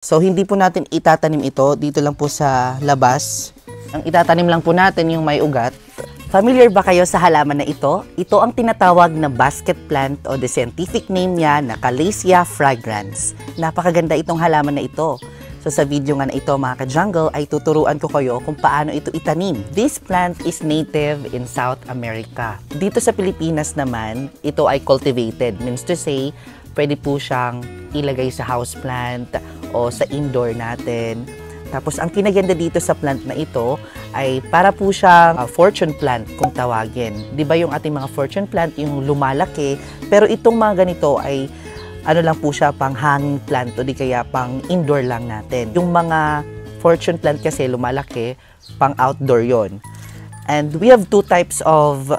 So, hindi po natin itatanim ito dito lang po sa labas. Ang itatanim lang po natin yung may ugat. Familiar ba kayo sa halaman na ito? Ito ang tinatawag na basket plant o the scientific name niya na Calathea fragrans. Napakaganda itong halaman na ito. So sa video nga na ito mga ka-jungle ay tuturuan ko kayo kung paano ito itanim. This plant is native in South America. Dito sa Pilipinas naman, ito ay cultivated. Means to say, pwede po siyang ilagay sa houseplant o sa indoor natin. Tapos ang kinaganda dito sa plant na ito ay para po siyang fortune plant kung tawagin. 'Di ba yung ating mga fortune plant yung lumalaki, pero itong mga ganito ay ano lang po siya, pang hanging plant o di kaya pang indoor lang natin. Yung mga fortune plant kasi lumalaki, pang outdoor yon. And we have two types of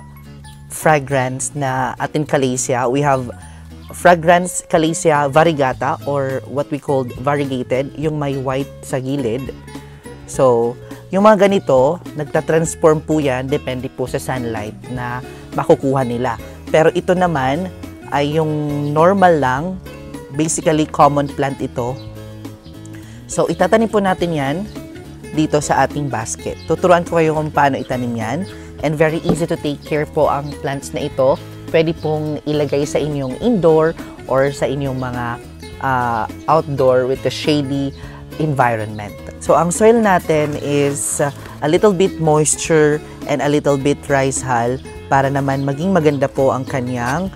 fragrance na ating Calathea. We have fragrance Calathea variegata or what we called variegated, yung may white sa gilid. So, yung mga ganito, nagtatransform po yan, depende po sa sunlight na makukuha nila. Pero ito naman, ay yung normal lang, basically common plant ito. So, itatanim po natin yan dito sa ating basket. Tuturuan ko kayo kung paano itanim yan. And very easy to take care po ang plants na ito. Pwede pong ilagay sa inyong indoor or sa inyong mga outdoor with a shady environment. So, ang soil natin is a little bit moisture and a little bit rice hull para naman maging maganda po ang kanyang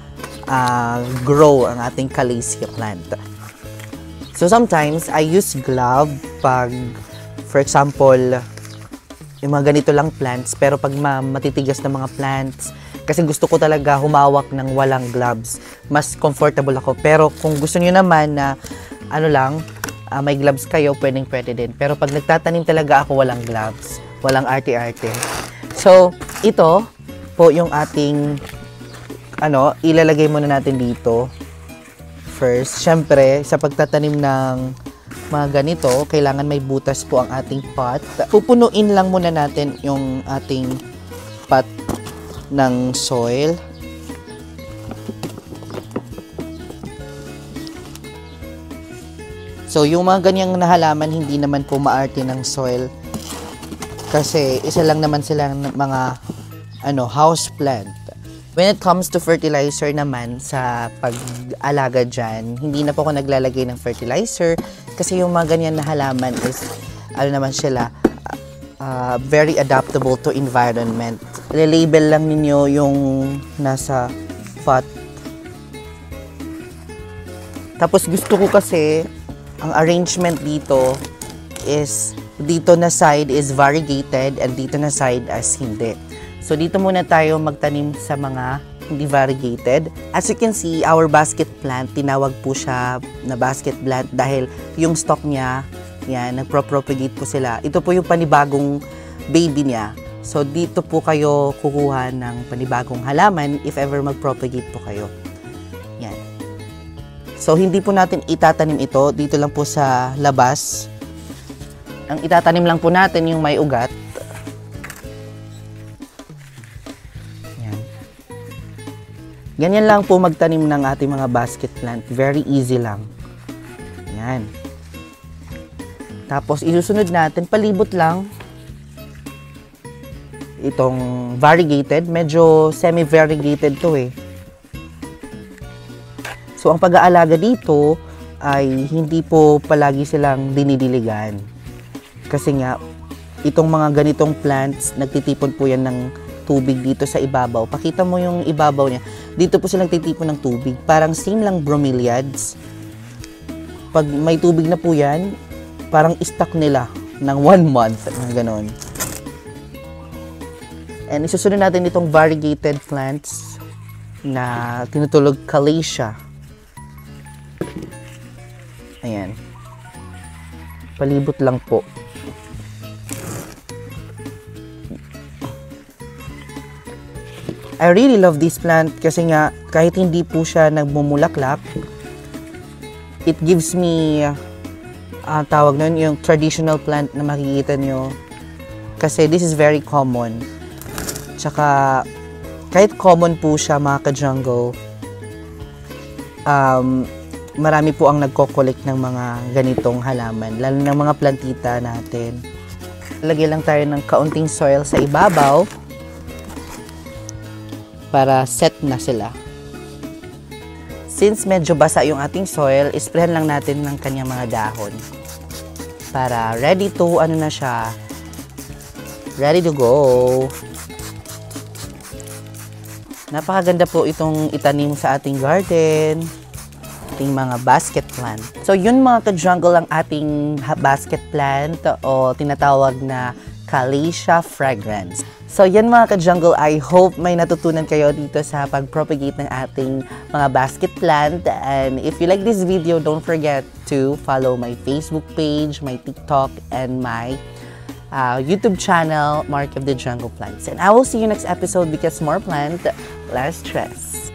grow ang ating Calathea plant. So sometimes I use glove pag, for example, yung mga ganito lang plants, pero pag matitigas na mga plants, kasi gusto ko talaga humawak ng walang gloves, mas comfortable ako. Pero kung gusto niyo naman na ano lang, may gloves kayo, pwede din. Pero pag nagtatanim talaga ako walang gloves, walang arte-arte. So ito po yung ating ilalagay muna natin dito. First, syempre, sa pagtatanim ng mga ganito, kailangan may butas po ang ating pot. Pupunuin lang muna natin yung ating pot ng soil. So, yung mga ganyang nahalaman, hindi naman po maarte ng soil. Kasi, isa lang naman silang mga house plant. When it comes to fertilizer naman, sa pag-alaga dyan, hindi na po ako naglalagay ng fertilizer kasi yung mga ganyan na halaman is, naman sila, very adaptable to environment. Label lang ninyo yung nasa pot. Tapos gusto ko kasi, ang arrangement dito is, dito na side is variegated and dito na side as hindi. So, dito muna tayo magtanim sa mga hindi variegated. As you can see, our basket plant, tinawag po siya na basket plant dahil yung stalk niya, yan, nagpro-propagate po sila. Ito po yung panibagong baby niya. So, dito po kayo kukuha ng panibagong halaman if ever mag-propagate po kayo. Yan. So, hindi po natin itatanim ito dito lang po sa labas. Ang itatanim lang po natin yung may ugat. Ganyan lang po magtanim ng ating mga basket plant. Very easy lang. Yan. Tapos, isusunod natin, palibot lang. Itong variegated. Medyo semi-variegated to eh. So, ang pag-aalaga dito ay hindi po palagi silang dinidiligan. Kasi nga, itong mga ganitong plants, nagtitipon po yan ng tubig dito sa ibabaw. Pakita mo yung ibabaw niya. Dito po sila nagtitipon ng tubig. Parang same lang bromeliads. Pag may tubig na po yan, parang stock nila ng 1 month. Ganon. And isusunod natin itong variegated plants na tinutulog Calathea. Ayan. Palibot lang po. I really love this plant kasi nga kahit hindi po siya nagmumulaklak, it gives me tawag nun yung traditional plant na makikita nyo kasi this is very common. Tsaka kahit common po siya mga ka-jungle, marami po ang nagko-collect ng mga ganitong halaman, lalo ng mga plantita natin. Lagyan lang tayo ng kaunting soil sa ibabaw para set na sila. Since medyo basa yung ating soil, isprayan lang natin ng kanyang mga dahon para ready to, ano na siya, ready to go. Napakaganda po itong itanim sa ating garden, ating mga basket plant. So yun mga ka-jungle ang ating basket plant o tinatawag na Calathea fragrans. So yan mga ka-jungle, I hope may natutunan kayo dito sa pag-propagate ng ating mga basket plant. And if you like this video, don't forget to follow my Facebook page, my TikTok, and my YouTube channel, Mark of the Jungle Plants. And I will see you next episode because more plant, less stress.